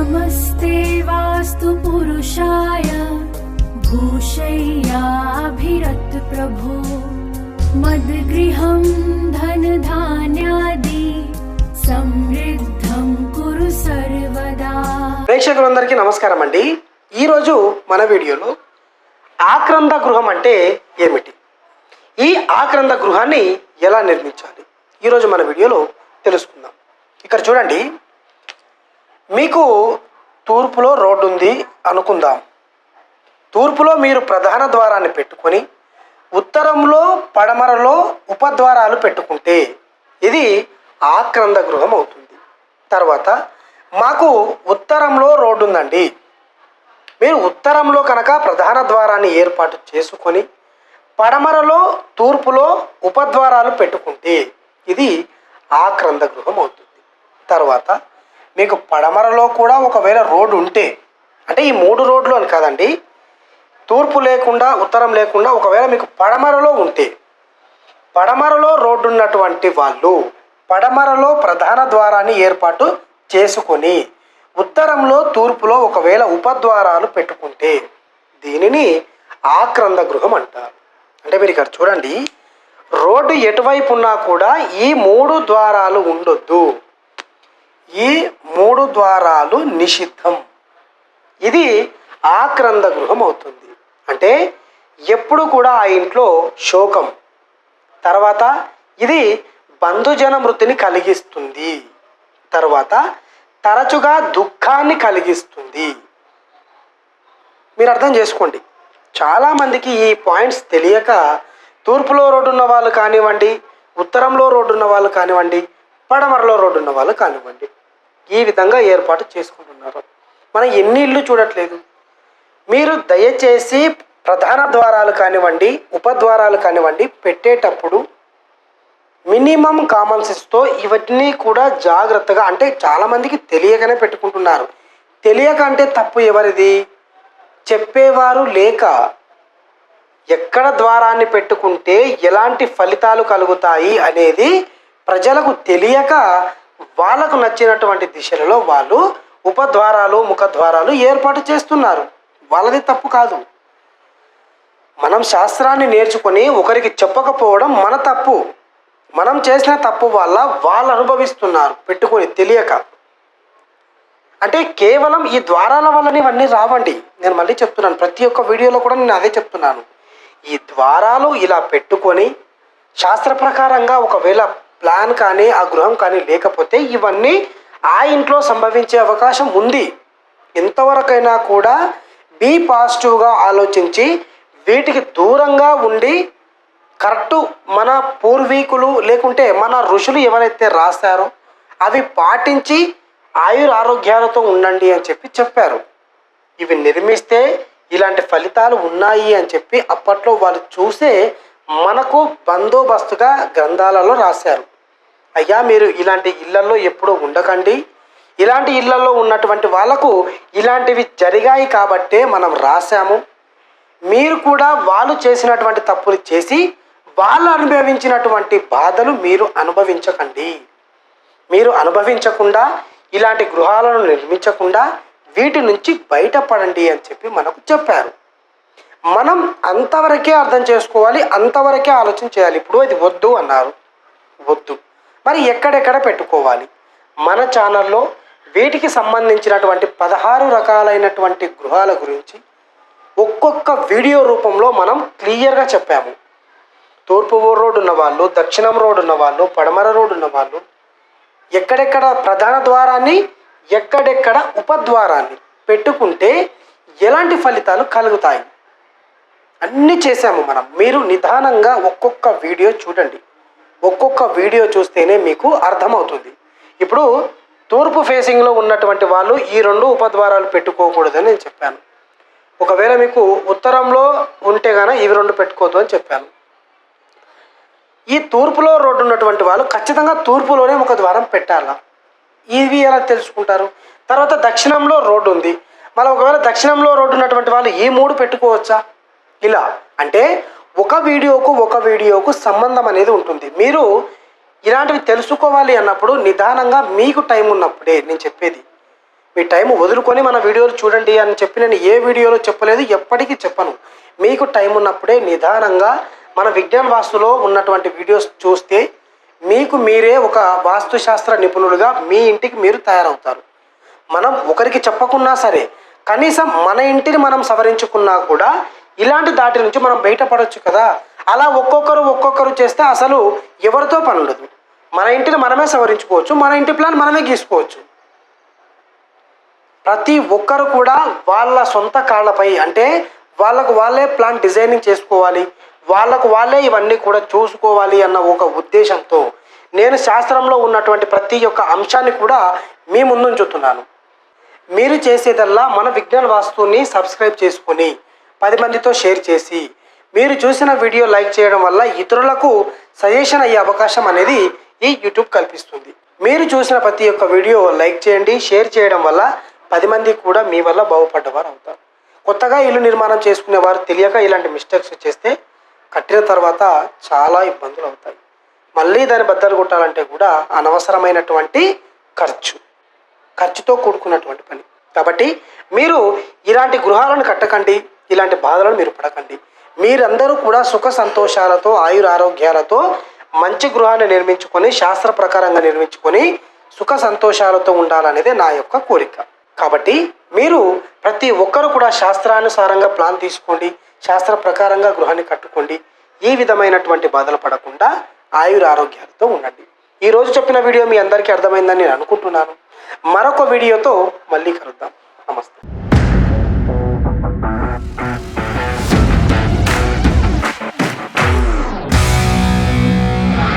नमस्ते वास्तु पुरुषाय भूषय्याभिरत प्रभो मद्गृहं धनधान्यादि समृद्धं कुरु सर्वदा। ప్రేక్షకులందరికీ నమస్కారం అండి. ఈరోజు మన వీడియోలో ఆక్రంద గృహం అంటే ఏమిటి, ఈ ఆక్రంద గృహాన్ని ఎలా నిర్మించాలి ఈరోజు మన వీడియోలో తెలుసుకుందాం. ఇక్కడ చూడండి, మీకు తూర్పులో రోడ్డు ఉంది అనుకుందాం. తూర్పులో మీరు ప్రధాన ద్వారాన్ని పెట్టుకొని ఉత్తరంలో పడమరలో ఉపద్వారాలు పెట్టుకుంటే ఇది ఆక్రంద గృహం అవుతుంది. తర్వాత మాకు ఉత్తరంలో రోడ్డు ఉందండి, మీరు ఉత్తరంలో కనుక ప్రధాన ద్వారాన్ని ఏర్పాటు చేసుకొని పడమరలో తూర్పులో ఉపద్వారాలు పెట్టుకుంటే ఇది ఆక్రంద గృహం అవుతుంది. తర్వాత మీకు పడమరలో కూడా ఒకవేళ రోడ్డు ఉంటే, అంటే ఈ 3 రోడ్లు అని కాదండి, తూర్పు లేకుండా ఉత్తరం లేకుండా ఒకవేళ మీకు పడమరలో ఉంటే, పడమరలో రోడ్డు ఉన్నటువంటి వాళ్ళు పడమరలో ప్రధాన ద్వారాన్ని ఏర్పాటు చేసుకొని ఉత్తరంలో తూర్పులో ఒకవేళ ఉపద్వారాలు పెట్టుకుంటే దీనిని ఆక్రంద గృహం అంటారు. అంటే మీరు ఇక్కడ చూడండి, రోడ్డు ఎటువైపు ఉన్నా కూడా ఈ 3 ద్వారాలు ఉండొద్దు, ఈ 3 ద్వారాలు నిషిద్ధం. ఇది ఆక్రంద గృహం అవుతుంది. అంటే ఎప్పుడు కూడా ఆ ఇంట్లో శోకం, తర్వాత ఇది బంధుజన మృతిని కలిగిస్తుంది, తర్వాత తరచుగా దుఃఖాన్ని కలిగిస్తుంది. మీరు అర్థం చేసుకోండి, చాలామందికి ఈ పాయింట్స్ తెలియక తూర్పులో రోడ్డు ఉన్న వాళ్ళు కానివ్వండి, ఉత్తరంలో రోడ్డు ఉన్న వాళ్ళు కానివ్వండి, పడమరలో రోడ్డు ఉన్న వాళ్ళు కానివ్వండి, ఈ విధంగా ఏర్పాటు చేసుకుంటున్నారు. మనం ఎన్ని ఇళ్ళు చూడట్లేదు. మీరు దయచేసి ప్రధాన ద్వారాలు కానివ్వండి, ఉపద్వారాలు కానివ్వండి పెట్టేటప్పుడు మినిమం కామన్ సెన్స్తో ఇవన్నీ కూడా జాగ్రత్తగా, అంటే చాలామందికి తెలియకనే పెట్టుకుంటున్నారు. తెలియక అంటే తప్పు ఎవరిది? చెప్పేవారు లేక. ఎక్కడ ద్వారాన్ని పెట్టుకుంటే ఎలాంటి ఫలితాలు కలుగుతాయి అనేది ప్రజలకు తెలియక వాళ్ళకు నచ్చినటువంటి దిశలలో వాళ్ళు ఉపద్వారాలు ముఖద్వారాలు ఏర్పాటు చేస్తున్నారు. వాళ్ళది తప్పు కాదు. మనం శాస్త్రాన్ని నేర్చుకొని ఒకరికి చెప్పకపోవడం మన తప్పు. మనం చేసిన తప్పు వల్ల వాళ్ళు అనుభవిస్తున్నారు పెట్టుకొని తెలియక. అంటే కేవలం ఈ ద్వారాల వల్లనే ఇవన్నీ రావండి. నేను మళ్ళీ చెప్తున్నాను, ప్రతి ఒక్క వీడియోలో కూడా నేను అదే చెప్తున్నాను. ఈ ద్వారాలు ఇలా పెట్టుకొని శాస్త్ర ప్రకారంగా ఒకవేళ ప్లాన్ కానీ ఆ గృహం కానీ లేకపోతే ఇవన్నీ ఆ ఇంట్లో సంభవించే అవకాశం ఉంది. ఎంతవరకైనా కూడా బీ పాజిటివ్గా ఆలోచించి వీటికి దూరంగా ఉండి కరెక్టు మన పూర్వీకులు లేకుంటే మన ఋషులు ఎవరైతే రాస్తారో అవి పాటించి ఆయురారోగ్యాలతో ఉండండి అని చెప్పారు. ఇవి నిర్మిస్తే ఇలాంటి ఫలితాలు ఉన్నాయి అని చెప్పి అప్పట్లో వాళ్ళు చూసే మనకు బందోబస్తుగా గ్రంథాలలో రాశారు. అయ్యా మీరు ఇలాంటి ఇళ్లలో ఎప్పుడూ ఉండకండి, ఇలాంటి ఇళ్లలో ఉన్నటువంటి వాళ్ళకు ఇలాంటివి జరిగాయి కాబట్టే మనం రాశాము, మీరు కూడా వాళ్ళు చేసినటువంటి తప్పులు చేసి వాళ్ళు అనుభవించినటువంటి బాధలు మీరు అనుభవించకండి, మీరు అనుభవించకుండా ఇలాంటి గృహాలను నిర్మించకుండా వీటి నుంచి బయటపడండి అని చెప్పి మనకు చెప్పారు. మనం అంతవరకే అర్థం చేసుకోవాలి, అంతవరకే ఆలోచన చేయాలి. ఇప్పుడు అది వద్దు అన్నారు, వద్దు, మరి ఎక్కడెక్కడ పెట్టుకోవాలి? మన ఛానల్లో వీటికి సంబంధించినటువంటి 16 రకాలైనటువంటి గృహాల గురించి ఒక్కొక్క వీడియో రూపంలో మనం క్లియర్గా చెప్పాము. తూర్పు రోడ్డు ఉన్నవాళ్ళు, దక్షిణం రోడ్డు ఉన్నవాళ్ళు, పడమర రోడ్డు ఉన్నవాళ్ళు ఎక్కడెక్కడ ప్రధాన ద్వారాన్ని ఎక్కడెక్కడ ఉపద్వారాన్ని పెట్టుకుంటే ఎలాంటి ఫలితాలు కలుగుతాయి అన్నీ చేశాము మనం. మీరు నిదానంగా ఒక్కొక్క వీడియో చూడండి, ఒక్కొక్క వీడియో చూస్తేనే మీకు అర్థమవుతుంది. ఇప్పుడు తూర్పు ఫేసింగ్లో ఉన్నటువంటి వాళ్ళు ఈ 2 ఉపద్వారాలు పెట్టుకోకూడదని నేను చెప్పాను. ఒకవేళ మీకు ఉత్తరంలో ఉంటే గాన ఇవి 2 పెట్టుకోవద్దు అని చెప్పాను. ఈ తూర్పులో రోడ్డు ఉన్నటువంటి వాళ్ళు ఖచ్చితంగా తూర్పులోనే ఒక ద్వారం పెట్టాలా, ఇవి ఎలా తెలుసుకుంటారు? తర్వాత దక్షిణంలో రోడ్డు ఉంది, మళ్ళీ ఒకవేళ దక్షిణంలో రోడ్డు ఉన్నటువంటి వాళ్ళు ఈ 3 పెట్టుకోవచ్చా? ఇలా అంటే ఒక వీడియోకు సంబంధం అనేది ఉంటుంది. మీరు ఇలాంటివి తెలుసుకోవాలి అన్నప్పుడు నిదానంగా మీకు టైం ఉన్నప్పుడే నేను చెప్పేది, మీ టైం వదులుకొని మన వీడియోలు చూడండి అని చెప్పి నేను ఏ వీడియోలో చెప్పలేదు, ఎప్పటికీ చెప్పను. మీకు టైం ఉన్నప్పుడే నిదానంగా మన విజ్ఞాన్ వాస్తులో ఉన్నటువంటి వీడియోస్ చూస్తే మీకు మీరే ఒక వాస్తుశాస్త్ర నిపుణులుగా మీ ఇంటికి మీరు తయారవుతారు. మనం ఒకరికి చెప్పకున్నా సరే కనీసం మన ఇంటిని మనం సవరించుకున్నా కూడా ఇలాంటి దాటి నుంచి మనం బయటపడవచ్చు కదా. అలా ఒక్కొక్కరు చేస్తే అసలు ఎవరితో పని ఉండదు. మన ఇంటిని మనమే సవరించుకోవచ్చు, మన ఇంటి ప్లాన్ మనమే గీసుకోవచ్చు. ప్రతి ఒక్కరు కూడా వాళ్ళ సొంత కాళ్ళపై, అంటే వాళ్ళకు వాళ్ళే ప్లాన్ డిజైనింగ్ చేసుకోవాలి, వాళ్ళకు వాళ్ళే ఇవన్నీ కూడా చూసుకోవాలి అన్న ఒక ఉద్దేశంతో నేను శాస్త్రంలో ఉన్నటువంటి ప్రతి ఒక్క అంశాన్ని కూడా మీ ముందుంచుతున్నాను. మీరు చేసేదల్లా మన విజ్ఞాన్ వాస్తుని సబ్స్క్రైబ్ చేసుకొని 10 మందితో షేర్ చేసి మీరు చూసిన వీడియో లైక్ చేయడం వల్ల ఇతరులకు సజెషన్ అయ్యే అవకాశం అనేది ఈ యూట్యూబ్ కల్పిస్తుంది. మీరు చూసిన ప్రతి ఒక్క వీడియో లైక్ చేయండి, షేర్ చేయడం వల్ల 10 మంది కూడా మీ వల్ల బాగుపడ్డవారు అవుతారు. కొత్తగా ఇల్లు నిర్మాణం చేసుకునేవారు తెలియక ఇలాంటి మిస్టేక్స్ చేస్తే కట్టిన తర్వాత చాలా ఇబ్బందులు అవుతాయి. మళ్ళీ దాన్ని బద్దలు కొట్టాలంటే కూడా అనవసరమైనటువంటి ఖర్చుతో కూడుకున్నటువంటి పని. కాబట్టి మీరు ఇలాంటి గృహాలను కట్టకండి, ఇలాంటి బాధలను మీరు పడకండి. మీరందరూ కూడా సుఖ సంతోషాలతో ఆయురారోగ్యాలతో మంచి గృహాన్ని నిర్మించుకొని శాస్త్ర ప్రకారంగా నిర్మించుకొని సుఖ సంతోషాలతో ఉండాలనేదే నా యొక్క కోరిక. కాబట్టి మీరు ప్రతి ఒక్కరు కూడా శాస్త్రానుసారంగా ప్లాన్ తీసుకోండి, శాస్త్ర ప్రకారంగా గృహాన్ని కట్టుకోండి. ఈ విధమైనటువంటి బాధలు పడకుండా ఆయురారోగ్యాలతో ఉండండి. ఈరోజు చెప్పిన వీడియో మీ అందరికీ అర్థమైందని నేను అనుకుంటున్నాను. మరొక వీడియోతో మళ్ళీ కలుద్దాం. నమస్తే.